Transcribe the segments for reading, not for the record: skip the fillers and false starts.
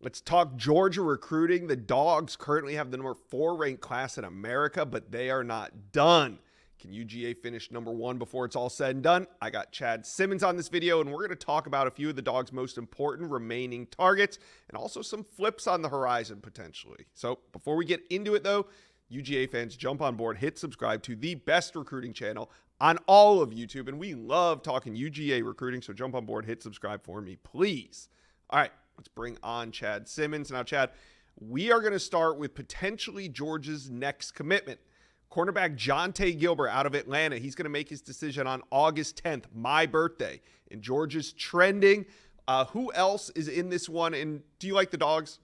Let's talk Georgia recruiting. The Dogs currently have the number 4 ranked class in America, but they are not done. Can UGA finish number 1 before it's all said and done? I got Chad Simmons on this video, and we're going to talk about a few of the Dogs' most important remaining targets and also some flips on the horizon potentially. So before we get into it though, UGA fans, jump on board, hit subscribe to the best recruiting channel on all of YouTube, and we love talking UGA recruiting, so jump on board, hit subscribe for me, please. All right. Let's bring on Chad Simmons. Now, Chad, we are going to start with potentially Georgia's next commitment. Cornerback Jonte Gilbert out of Atlanta. He's going to make his decision on August 10th, my birthday. And Georgia's trending. Who else is in this one? And do you like the Dogs?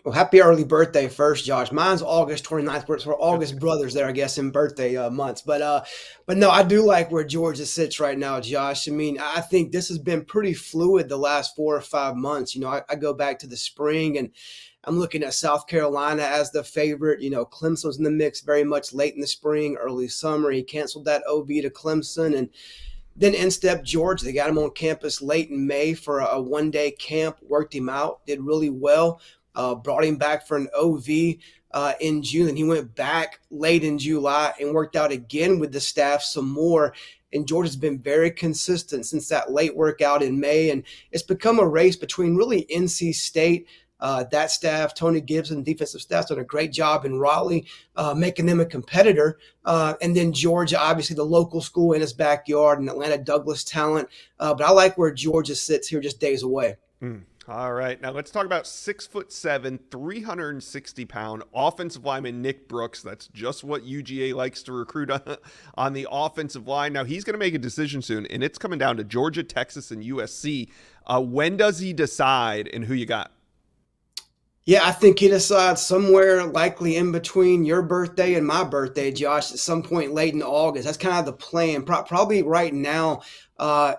Well, happy early birthday first, Josh. Mine's August 29th. We're August brothers there, I guess, in birthday months. But no, I do like where Georgia sits right now, Josh. I mean, I think this has been pretty fluid the last 4 or 5 months. You know, I go back to the spring and I'm looking at South Carolina as the favorite. You know, Clemson was in the mix very much late in the spring, early summer. He canceled that OV to Clemson, and then in stepped Georgia. They got him on campus late in May for a one-day camp, worked him out, did really well. Brought him back for an OV in June, and he went back late in July and worked out again with the staff some more. And Georgia's been very consistent since that late workout in May, and it's become a race between really NC State, that staff, Tony Gibson, defensive staff's done a great job in Raleigh, making them a competitor. And then Georgia, obviously the local school in its backyard, and Atlanta Douglas talent. But I like where Georgia sits here just days away. All right, now let's talk about 6'7", 360-pound offensive lineman Nick Brooks. That's just what UGA likes to recruit on the offensive line. Now he's going to make a decision soon, and it's coming down to Georgia, Texas, and USC. When does he decide, and who you got? Yeah, I think he decides somewhere likely in between your birthday and my birthday, Josh, at some point late in August. That's kind of the plan. Probably right now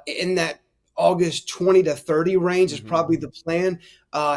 in that August 20 to 30 range is probably the plan.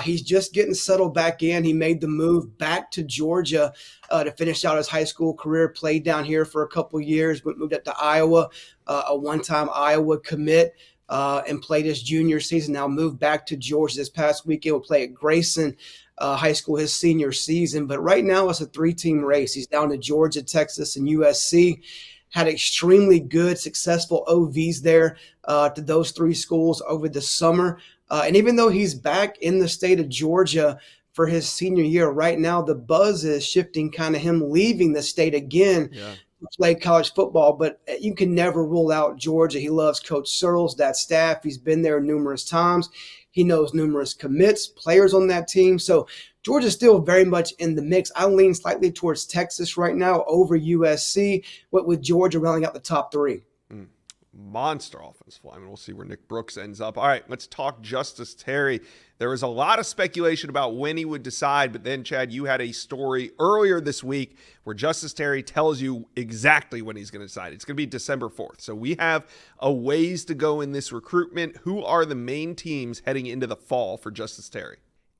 He's just getting settled back in. He made the move back to Georgia to finish out his high school career, played down here for a couple years, moved up to Iowa, a one-time Iowa commit, and played his junior season. Now moved back to Georgia this past weekend. Will play at Grayson High School his senior season. But right now it's a 3-team race. He's down to Georgia, Texas, and USC. Had extremely good, successful OVs there to those 3 schools over the summer. And even though he's back in the state of Georgia for his senior year, right now the buzz is shifting, kind of him leaving the state again to play college football. But you can never rule out Georgia. He loves Coach Searles, that staff. He's been there numerous times. He knows numerous commits, players on that team. So Georgia's still very much in the mix. I lean slightly towards Texas right now over USC, with Georgia rounding out the top 3. Monster offensive lineman. We'll see where Nick Brooks ends up. All right, let's talk Justice Terry. There was a lot of speculation about when he would decide, but then, Chad, you had a story earlier this week where Justice Terry tells you exactly when he's going to decide. It's going to be December 4th. So we have a ways to go in this recruitment. Who are the main teams heading into the fall for Justice Terry?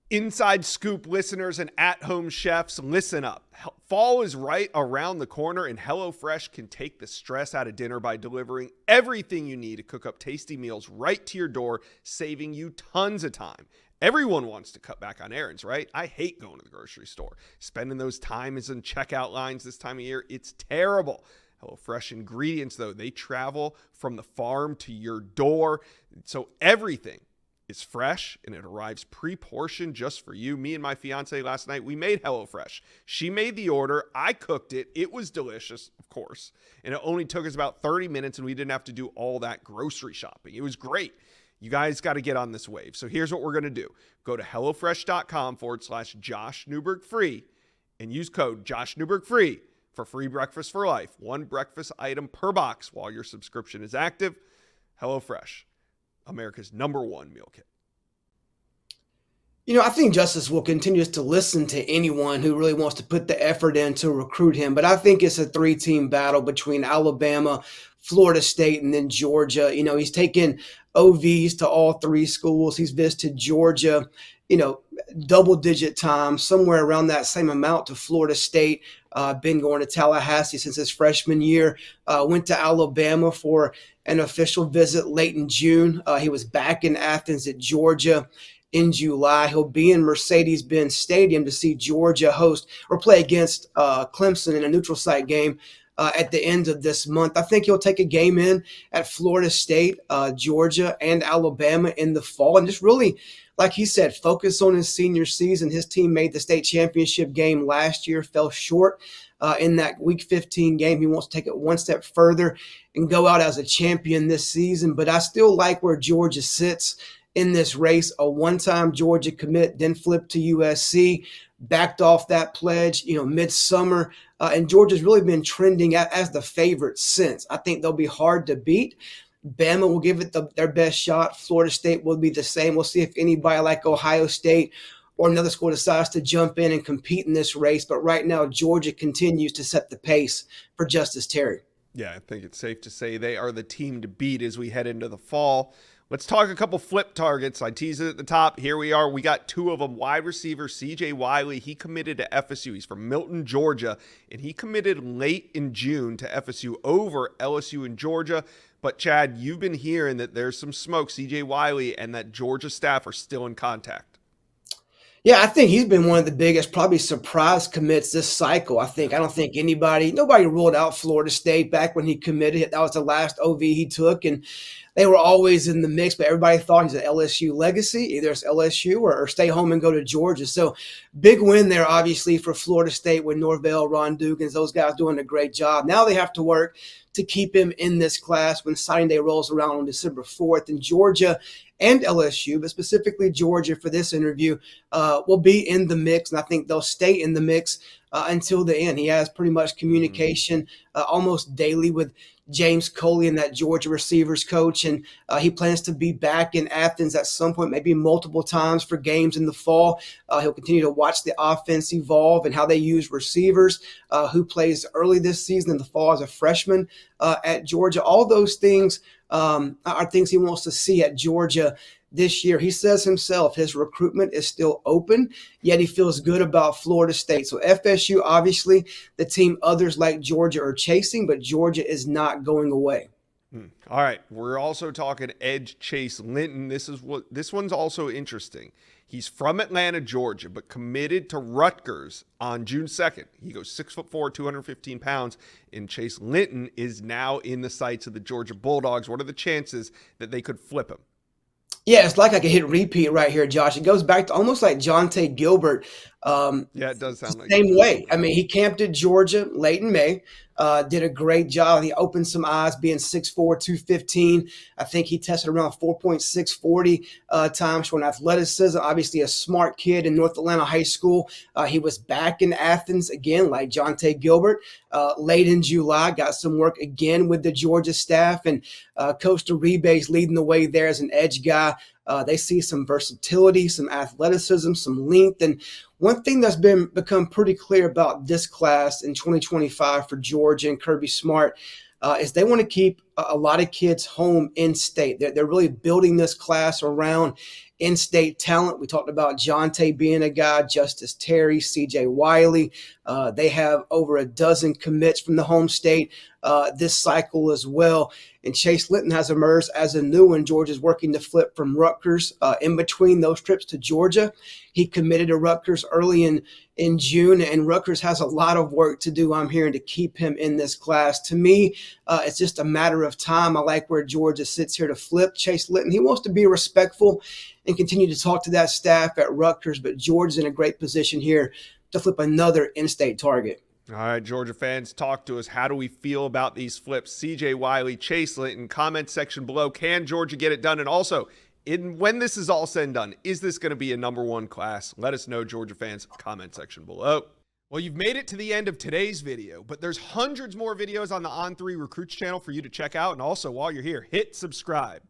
Inside Scoop listeners and at-home chefs, listen up. Fall is right around the corner, and HelloFresh can take the stress out of dinner by delivering everything you need to cook up tasty meals right to your door, saving you tons of time. Everyone wants to cut back on errands, right? I hate going to the grocery store. Spending those times in checkout lines this time of year, it's terrible. HelloFresh ingredients, though, they travel from the farm to your door, so everything is fresh and it arrives pre-portioned just for you. Me and my fiance last night, we made HelloFresh. She made the order. I cooked it. It was delicious, of course. And it only took us about 30 minutes and we didn't have to do all that grocery shopping. It was great. You guys got to get on this wave. So here's what we're going to do. Go to HelloFresh.com/Josh Newberg free and use code Josh Newberg free for free breakfast for life. 1 breakfast item per box while your subscription is active. HelloFresh, America's #1 meal kit. You know, I think Justice will continue to listen to anyone who really wants to put the effort in to recruit him. But I think it's a 3-team battle between Alabama, Florida State, and then Georgia. You know, he's taken OVs to all 3 schools. He's visited Georgia, double-digit times, somewhere around that same amount to Florida State. Been going to Tallahassee since his freshman year. Went to Alabama for an official visit late in June. He was back in Athens at Georgia. in July. He'll be in Mercedes-Benz Stadium to see Georgia host or play against Clemson in a neutral site game at the end of this month. I think he'll take a game in at Florida State, Georgia, and Alabama in the fall, and just really, like he said, focus on his senior season. His team made the state championship game last year, fell short in that Week 15 game. He wants to take it one step further and go out as a champion this season. But I still like where Georgia sits in this race. A one-time Georgia commit, then flipped to USC, backed off that pledge, midsummer. And Georgia's really been trending as the favorite since. I think they'll be hard to beat. Bama will give it their best shot. Florida State will be the same. We'll see if anybody like Ohio State or another school decides to jump in and compete in this race. But right now, Georgia continues to set the pace for Justice Terry. Yeah, I think it's safe to say they are the team to beat as we head into the fall. Let's talk a couple flip targets. I teased it at the top. Here we are. We got two of them. Wide receiver CJ Wiley. He committed to FSU. He's from Milton, Georgia, and he committed late in June to FSU over LSU and Georgia. But Chad, you've been hearing that there's some smoke, CJ Wiley, and that Georgia staff are still in contact. Yeah, I think he's been one of the biggest, probably surprise commits this cycle. I don't think nobody ruled out Florida State back when he committed. That was the last OV he took, and they were always in the mix, but everybody thought he's an LSU legacy. Either it's LSU or stay home and go to Georgia. So big win there, obviously, for Florida State with Norvell, Ron Dugans, those guys doing a great job. Now they have to work to keep him in this class when signing day rolls around on December 4th. And Georgia and LSU, but specifically Georgia for this interview, will be in the mix. And I think they'll stay in the mix until the end. He has pretty much communication almost daily with James Coley and that Georgia receivers coach. And he plans to be back in Athens at some point, maybe multiple times for games in the fall. He'll continue to watch the offense evolve and how they use receivers, who plays early this season in the fall as a freshman at Georgia. All those things are things he wants to see at Georgia this year. He says himself his recruitment is still open, yet he feels good about Florida State. So FSU, obviously, the team others like Georgia are chasing, but Georgia is not going away. All right, we're also talking edge Chase Linton. This one's also interesting. He's from Atlanta, Georgia, but committed to Rutgers on June 2nd. He goes 6'4", 215 pounds, and Chase Linton is now in the sights of the Georgia Bulldogs. What are the chances that they could flip him? Yeah, it's like I could hit repeat right here, Josh. It goes back to almost like Jonte Gilbert. Yeah, it does sound like same way. I mean, he camped at Georgia late in May, did a great job. He opened some eyes being 6'4", 215. I think he tested around 4.640 times showing athleticism. Obviously a smart kid in North Atlanta High School. He was back in Athens again, like Jonte Gilbert, late in July. Got some work again with the Georgia staff, and Coach Uribe's leading the way there as an edge guy. They see some versatility, some athleticism, some length. And one thing that's become pretty clear about this class in 2025 for Georgia and Kirby Smart is they want to keep a lot of kids home in state. They're really building this class around in-state talent. We talked about Jonte being a guy, Justice Terry, CJ Wiley. They have over a dozen commits from the home state this cycle as well. And Chase Linton has emerged as a new one. Georgia's working to flip from Rutgers in between those trips to Georgia. He committed to Rutgers early in June, and Rutgers has a lot of work to do, I'm hearing, to keep him in this class. To me, it's just a matter of time. I like where Georgia sits here to flip Chase Linton. He wants to be respectful and continue to talk to that staff at Rutgers, but Georgia's in a great position here to flip another in-state target. All right, Georgia fans, talk to us. How do we feel about these flips? CJ Wiley, Chase Linton, comment section below. Can Georgia get it done? And also, when this is all said and done, is this going to be a #1 class? Let us know, Georgia fans, comment section below. Well, you've made it to the end of today's video, but there's hundreds more videos on the On3 Recruits channel for you to check out. And also, while you're here, hit subscribe.